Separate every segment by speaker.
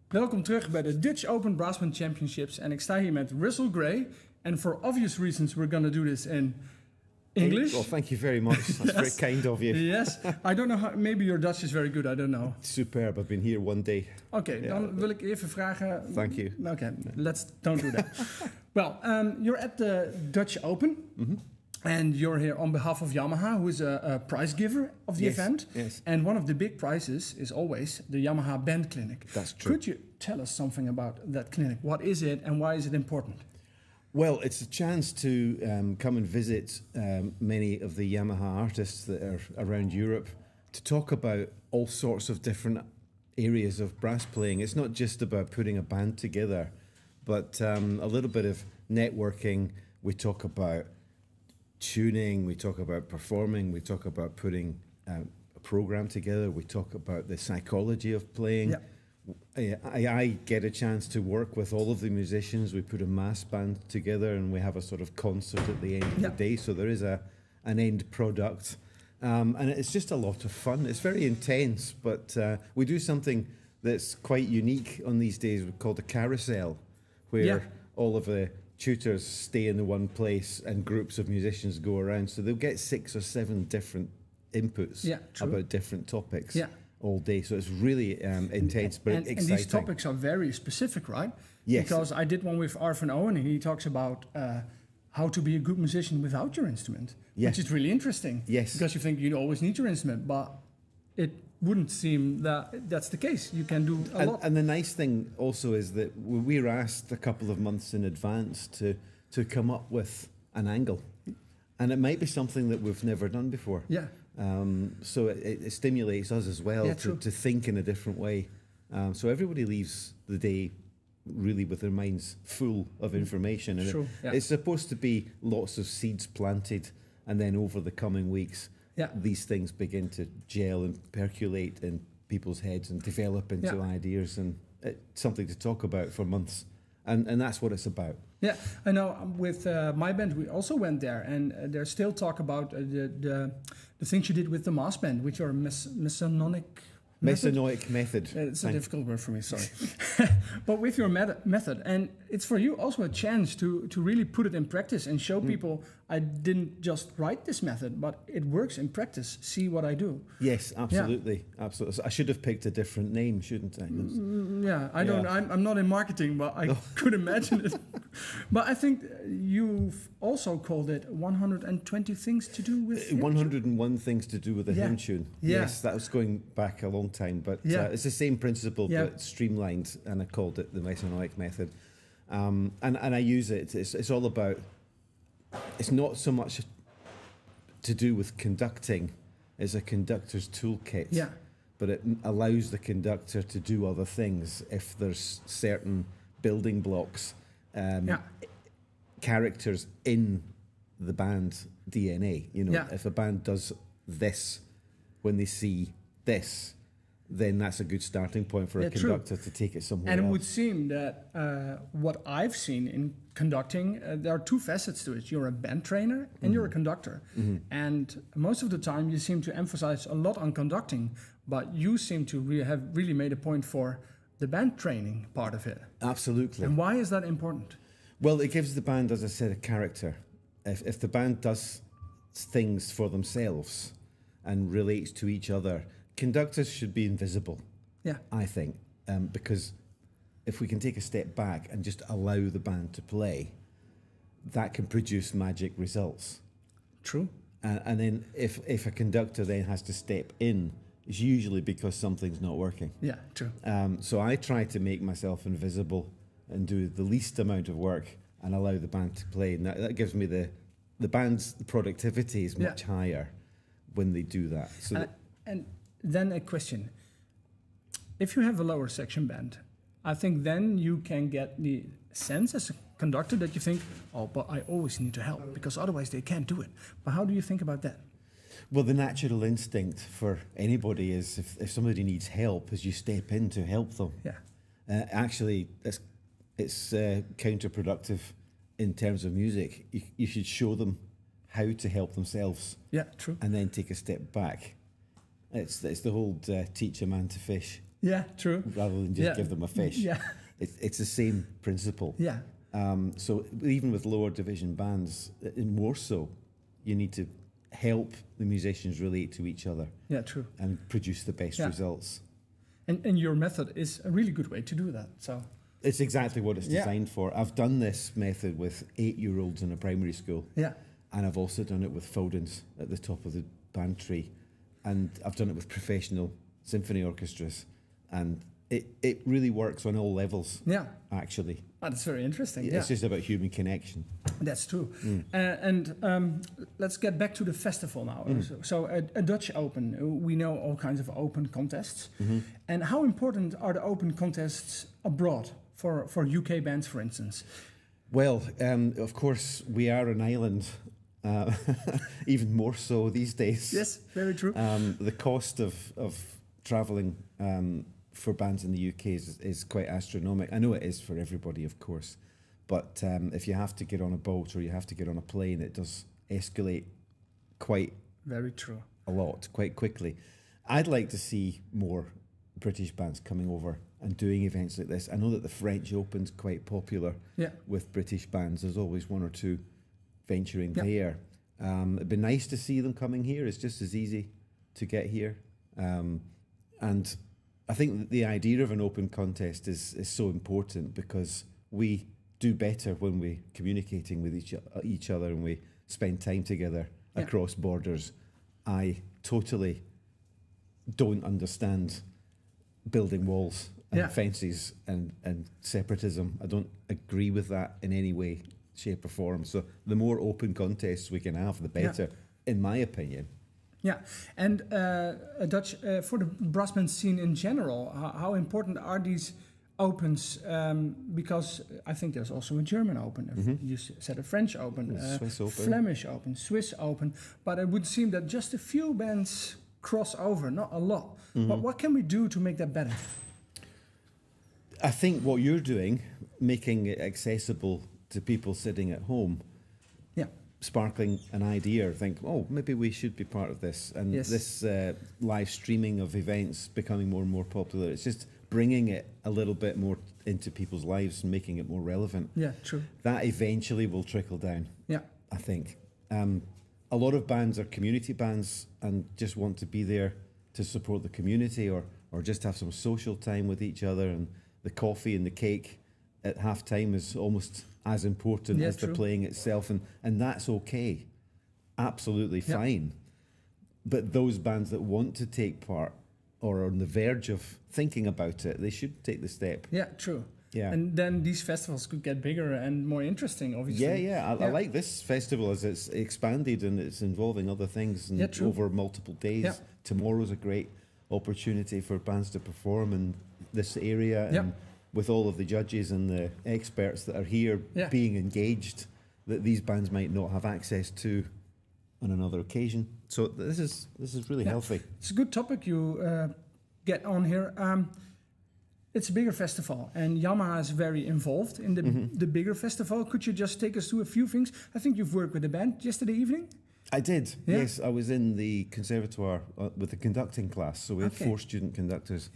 Speaker 1: Welkom terug bij de Dutch Open Brassband Championships. En ik sta hier met Russel Gray. And for obvious reasons, we're going to do this in English.
Speaker 2: Well, thank you very much. That's very kind of you.
Speaker 1: Yes. I don't know how, maybe your Dutch is very good, I don't know.
Speaker 2: Superb. I've been here one day.
Speaker 1: Oké, dan wil ik even vragen.
Speaker 2: Thank you.
Speaker 1: Okay, don't do that. Well, you're at the Dutch Open. Mm-hmm. And you're here on behalf of Yamaha, who is a prize giver of the event.
Speaker 2: Yes.
Speaker 1: And one of the big prizes is always the Yamaha Band Clinic.
Speaker 2: That's true.
Speaker 1: Could you tell us something about that clinic? What is it and why is it important?
Speaker 2: Well, it's a chance to come and visit many of the Yamaha artists that are around Europe to talk about all sorts of different areas of brass playing. It's not just about putting a band together, but a little bit of networking. We talk about tuning, we talk about performing, we talk about putting a program together, we talk about the psychology of playing. Yeah. I get a chance to work with all of the musicians. We put a mass band together and we have a sort of concert at the end of the day, so there is an end product. And it's just a lot of fun. It's very intense, but we do something that's quite unique on these days called a carousel, where all of the tutors stay in the one place and groups of musicians go around. So they'll get 6 or 7 different inputs about different topics all day. So it's really intense, but exciting.
Speaker 1: And these topics are very specific, right?
Speaker 2: Yes.
Speaker 1: Because I did one with Arvin Owen and he talks about how to be a good musician without your instrument, which is really interesting.
Speaker 2: Yes.
Speaker 1: Because you think you always need your instrument, but it wouldn't seem that that's the case. You can do a lot.
Speaker 2: And the nice thing also is that we're asked a couple of months in advance to come up with an angle. And it might be something that we've never done before.
Speaker 1: Yeah.
Speaker 2: So it stimulates us as well to think in a different way. So everybody leaves the day really with their minds full of information. And it's supposed to be lots of seeds planted, and then over the coming weeks, these things begin to gel and percolate in people's heads and develop into ideas, and it's something to talk about for months. And that's what it's about.
Speaker 1: Yeah, I know. With my band, we also went there, and there's still talk about the things you did with the mass band, which are Masonic
Speaker 2: method.
Speaker 1: It's a difficult word for me, sorry. But with your method, and it's for you also a chance to really put it in practice and show people I didn't just write this method, but it works in practice. See what I do.
Speaker 2: Yes, absolutely, absolutely. So I should have picked a different name, shouldn't I?
Speaker 1: I don't. I'm not in marketing, but I could imagine it. But I think you've also called it 120 things to do with
Speaker 2: 101 things to do with a hymn tune. Yes, that was going back a long time, but it's the same principle but streamlined, and I called it the Masonic method. And I use it. It's all about. It's not so much to do with conducting as a conductor's toolkit. Yeah. But it allows the conductor to do other things if there's certain building blocks, characters in the band DNA. You know, if a band does this when they see this, then that's a good starting point for a conductor to take it somewhere else.
Speaker 1: And it would seem that what I've seen in conducting, there are 2 facets to it. You're a band trainer and you're a conductor. Mm-hmm. And most of the time you seem to emphasize a lot on conducting, but you seem to have really made a point for the band training part of it.
Speaker 2: Absolutely.
Speaker 1: And why is that important?
Speaker 2: Well, it gives the band, as I said, a character. If the band does things for themselves and relates to each other, conductors should be invisible, I think, because if we can take a step back and just allow the band to play, that can produce magic results.
Speaker 1: True.
Speaker 2: And then if a conductor then has to step in, it's usually because something's not working.
Speaker 1: Yeah, true.
Speaker 2: So I try to make myself invisible and do the least amount of work and allow the band to play. And that gives me the band's productivity is much higher when they do that. So
Speaker 1: and then a question. If you have a lower section band, I think then you can get the sense as a conductor that you think, oh, but I always need to help because otherwise they can't do it. But how do you think about that?
Speaker 2: Well, the natural instinct for anybody is if somebody needs help, is you step in to help them. Yeah. Actually, it's counterproductive in terms of music. You should show them how to help themselves.
Speaker 1: Yeah, true.
Speaker 2: And then take a step back. It's the whole teach a man to fish
Speaker 1: Yeah, true.
Speaker 2: rather than just give them a fish.
Speaker 1: Yeah.
Speaker 2: It's the same principle.
Speaker 1: Yeah.
Speaker 2: So even with lower division bands, more so, you need to help the musicians relate to each other.
Speaker 1: Yeah, true.
Speaker 2: And produce the best results.
Speaker 1: And your method is a really good way to do that. So
Speaker 2: it's exactly what it's designed for. I've done this method with 8-year-olds in a primary school.
Speaker 1: Yeah.
Speaker 2: And I've also done it with Foldens at the top of the band tree. And I've done it with professional symphony orchestras. And it really works on all levels, actually.
Speaker 1: Oh, that's very interesting.
Speaker 2: It's just about human connection.
Speaker 1: That's true. Let's get back to the festival now. So a Dutch Open, we know all kinds of open contests. And how important are the open contests abroad for UK bands, for instance?
Speaker 2: Well, of course, we are an island, even more so these days.
Speaker 1: Yes, very true.
Speaker 2: The cost of travelling for bands in the UK is quite astronomical. I know it is for everybody, of course, but if you have to get on a boat or you have to get on a plane, it does escalate quite
Speaker 1: very true
Speaker 2: a lot, quite quickly. I'd like to see more British bands coming over and doing events like this. I know that the French Open's quite popular with British bands. There's always one or two venturing there. It'd be nice to see them coming here. It's just as easy to get here. And I think that the idea of an open contest is so important because we do better when we're communicating with each other and we spend time together across borders. I totally don't understand building walls and fences and separatism. I don't agree with that in any way, shape or form. So the more open contests we can have, the better, in my opinion.
Speaker 1: Yeah, and Dutch, for the brass band scene in general, how important are these opens? Because I think there's also a German Open. You said a French Open,
Speaker 2: Swiss Open,
Speaker 1: Flemish Open, Swiss Open. But it would seem that just a few bands cross over, not a lot. But what can we do to make that better?
Speaker 2: I think what you're doing, making it accessible to people sitting at home, sparkling an idea, think, oh, maybe we should be part of this. And this live streaming of events becoming more and more popular. It's just bringing it a little bit more into people's lives and making it more relevant.
Speaker 1: Yeah, true.
Speaker 2: That eventually will trickle down, I think. A lot of bands are community bands and just want to be there to support the community or just have some social time with each other, and the coffee and the cake at half time is almost as important as the playing itself, and that's okay, absolutely fine. But those bands that want to take part or are on the verge of thinking about it, they should take the step.
Speaker 1: Yeah, true. Yeah, and then these festivals could get bigger and more interesting, obviously.
Speaker 2: I like this festival as it's expanded and it's involving other things and over multiple days. Tomorrow's a great opportunity for bands to perform in this area. And with all of the judges and the experts that are here being engaged, that these bands might not have access to on another occasion. So this is really healthy.
Speaker 1: It's a good topic you get on here. It's a bigger festival, and Yamaha is very involved in the bigger festival. Could you just take us through a few things? I think you've worked with the band yesterday evening.
Speaker 2: I did, yes. I was in the conservatoire with the conducting class, so we had 4 student conductors.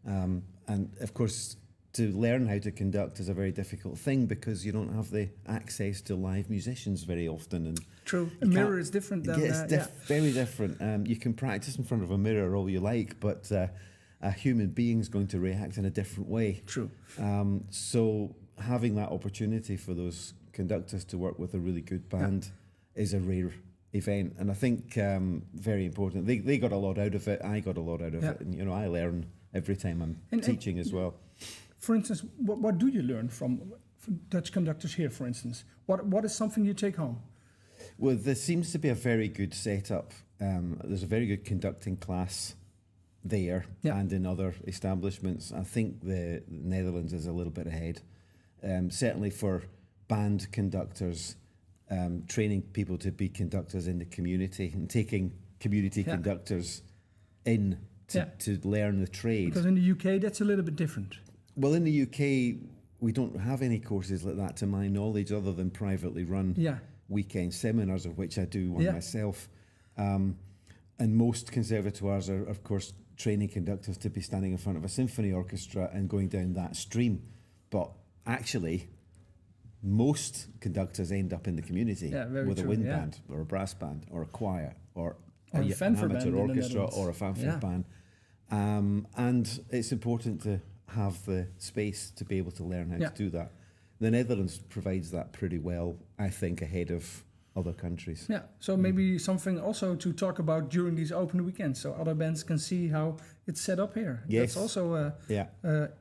Speaker 2: And of course, to learn how to conduct is a very difficult thing because you don't have the access to live musicians very often. And
Speaker 1: true, a mirror is different than...
Speaker 2: very different. You can practice in front of a mirror all you like, but a human being's going to react in a different way.
Speaker 1: True.
Speaker 2: So having that opportunity for those conductors to work with a really good band is a rare event, and I think very important. They got a lot out of it. I got a lot out of it, and I learn every time I'm teaching as well.
Speaker 1: For instance, what do you learn from Dutch conductors here, for instance? What is something you take home?
Speaker 2: Well, there seems to be a very good setup. There's a very good conducting class there and in other establishments. I think the Netherlands is a little bit ahead. Certainly for band conductors, training people to be conductors in the community and taking community conductors in to learn the trade.
Speaker 1: Because in the UK, that's a little bit different.
Speaker 2: Well, in the UK, we don't have any courses like that, to my knowledge, other than privately run weekend seminars, of which I do one myself. And most conservatoires are, of course, training conductors to be standing in front of a symphony orchestra and going down that stream. But actually, most conductors end up in the community with a wind band or a brass band or a choir or
Speaker 1: an
Speaker 2: amateur orchestra or a fanfare band. And it's important to have the space to be able to learn how to do that. The Netherlands provides that pretty well, I think, ahead of other countries.
Speaker 1: Yeah, so maybe something also to talk about during these open weekends, so other bands can see how it's set up here.
Speaker 2: Yes.
Speaker 1: That's also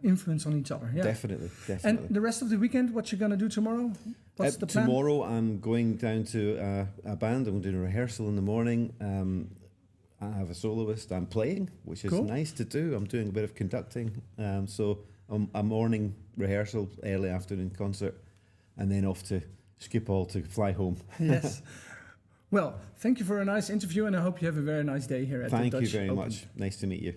Speaker 1: influence on each other. Yeah,
Speaker 2: definitely.
Speaker 1: And the rest of the weekend, what you gonna do tomorrow? What's the plan?
Speaker 2: Tomorrow, I'm going down to a band. I'm doing a rehearsal in the morning. I have a soloist. I'm playing, which is nice to do. I'm doing a bit of conducting. So a morning rehearsal, early afternoon concert, and then off to Schiphol to fly home.
Speaker 1: Yes. Well, thank you for a nice interview, and I hope you have a very nice day here at the Dutch
Speaker 2: Thank you very
Speaker 1: Open.
Speaker 2: much. Nice to meet you.